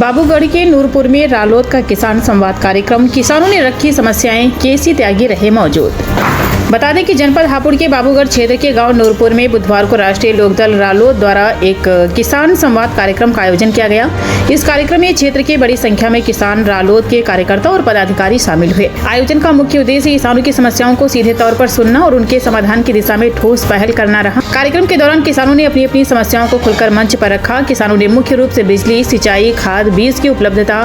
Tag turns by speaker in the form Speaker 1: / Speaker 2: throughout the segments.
Speaker 1: बाबूगढ़ के नूरपुर में रालोद का किसान संवाद कार्यक्रम, किसानों ने रखी समस्याएं, केसी त्यागी रहे मौजूद। बता दें कि जनपद हापुड़ के बाबूगढ़ क्षेत्र के गांव नूरपुर में बुधवार को राष्ट्रीय लोकदल रालोद द्वारा एक किसान संवाद कार्यक्रम का आयोजन किया गया। इस कार्यक्रम में क्षेत्र के बड़ी संख्या में किसान, रालोद के कार्यकर्ता और पदाधिकारी शामिल हुए। आयोजन का मुख्य उद्देश्य किसानों की समस्याओं को सीधे तौर पर सुनना और उनके समाधान की दिशा में ठोस पहल करना रहा। कार्यक्रम के दौरान किसानों ने अपनी अपनी समस्याओं को खुलकर मंच पर रखा। किसानों ने मुख्य रूप से बिजली, सिंचाई, खाद, बीज की उपलब्धता,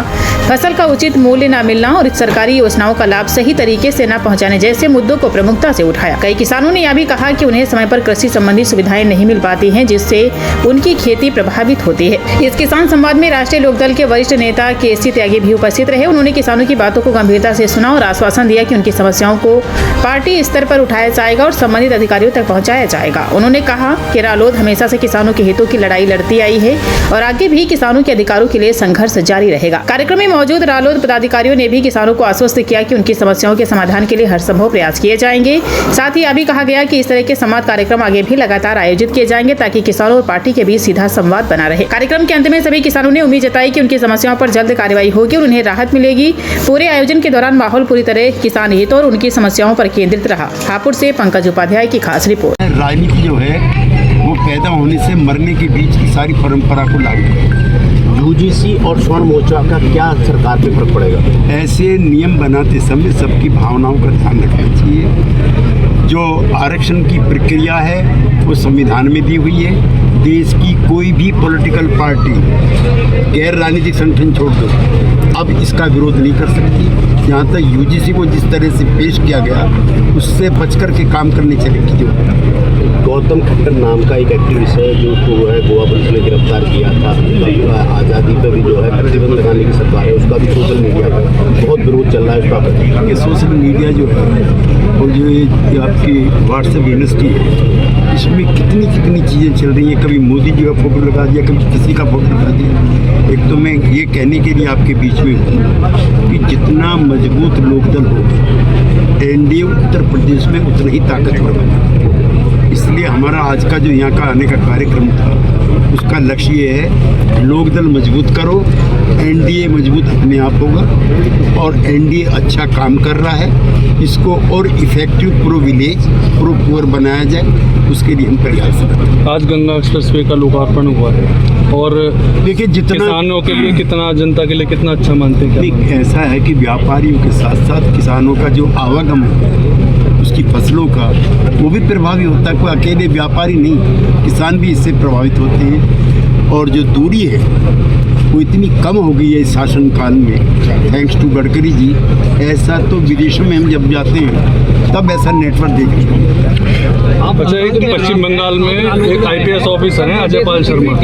Speaker 1: फसल का उचित मूल्य न मिलना और सरकारी योजनाओं का लाभ सही तरीके से न पहुंचाने जैसे मुद्दों को प्रमुखता से उठाया। कई किसानों ने यह भी कहा कि उन्हें समय पर कृषि संबंधी सुविधाएं नहीं मिल पाती हैं, जिससे उनकी खेती प्रभावित होती है। इस किसान संवाद में राष्ट्रीय लोकदल के वरिष्ठ नेता केसी त्यागी भी उपस्थित रहे। उन्होंने किसानों की बातों को गंभीरता से सुना और आश्वासन दिया कि उनकी समस्याओं को पार्टी स्तर पर उठाया जाएगा और संबंधित अधिकारियों तक पहुँचाया जाएगा। उन्होंने कहा कि रालोद हमेशा से किसानों के हितों की लड़ाई लड़ती आई है और आगे भी किसानों के अधिकारों के लिए संघर्ष जारी रहेगा। कार्यक्रम में मौजूद रालोद पदाधिकारियों ने भी किसानों को आश्वस्त किया कि उनकी समस्याओं के समाधान के लिए हर संभव प्रयास किए जाएंगे। साथ ही यह भी कहा गया कि इस तरह के संवाद कार्यक्रम आगे भी लगातार आयोजित किए जाएंगे ताकि किसानों और पार्टी के बीच सीधा संवाद बना रहे। कार्यक्रम के अंत में सभी किसानों ने उम्मीद जताई कि उनकी समस्याओं पर जल्द कार्रवाई होगी और उन्हें राहत मिलेगी। पूरे आयोजन के दौरान माहौल पूरी तरह किसान हित और उनकी समस्याओं पर केंद्रित रहा। हापुड़ से पंकज उपाध्याय की खास रिपोर्ट।
Speaker 2: राजनीति जो है वो पैदा होने से मरने के बीच की सारी परंपरा को लागू।
Speaker 3: यूजीसी और स्वर्ण मोर्चा का क्या सरकार पे फर्क पड़ेगा?
Speaker 2: ऐसे नियम बनाते समय सबकी भावनाओं का ध्यान रखना चाहिए। जो आरक्षण की प्रक्रिया है वो संविधान में दी हुई है। देश की कोई भी पॉलिटिकल पार्टी गैर राजनीतिक संगठन छोड़ दो अब इसका विरोध नहीं कर सकती। यहाँ तक यूजीसी को जिस तरह से पेश किया गया उससे बचकर के काम करने चलेगी। जो
Speaker 3: गौतम खट्टर नाम का एक एक्टिविस्ट है जो है गोवा पुलिस ने गिरफ्तार किया था। आज़ादी पर भी जो है प्रतिबंध लगाने की सरकार है, उसका भी सोशल मीडिया पर बहुत विरोध चल रहा है उसका।
Speaker 2: ये सोशल मीडिया जो है और जो ये आपकी व्हाट्सएप यूनिवर्सिटी है इसमें कितनी चीज़ें चल रही हैं। कभी मोदी जी का फोटो लगा दिया, कभी किसी का फोटो लगा दिया। एक तो मैं ये कहने के लिए आपके बीच में हूँ कि जितना मजबूत लोकदल होगा एनडीए उत्तर प्रदेश में उतना ही ताकतवर बना। इसलिए हमारा आज का जो यहाँ का आने का कार्यक्रम था उसका लक्ष्य ये है लोकदल मजबूत करो, एनडीए मजबूत अपने आप होगा और एनडीए अच्छा काम कर रहा है। इसको और effective pro village pro poor बनाया जाए, उसके लिए हम प्रयास करें।
Speaker 4: आज गंगा एक्सप्रेसवे का लोकार्पण हुआ है और
Speaker 2: देखिए जितना
Speaker 4: किसानों के लिए कितना, जनता के लिए कितना अच्छा मानते हैं।
Speaker 2: ऐसा है कि व्यापारियों के साथ साथ किसानों का जो आवागम है उसकी फसलों का वो भी प्रभावित होता है। कोई अकेले व्यापारी नहीं, किसान भी इससे प्रभावित होते हैं। और जो दूरी है वो इतनी कम हो गई है इस शासनकाल में, थैंक्स टू गडकरी जी। ऐसा तो विदेशों में हम जब जाते हैं तब ऐसा नेटवर्क देखते हैं।
Speaker 4: अच्छा, एक पश्चिम बंगाल में एक IPS ऑफिसर हैं अजय पाल शर्मा,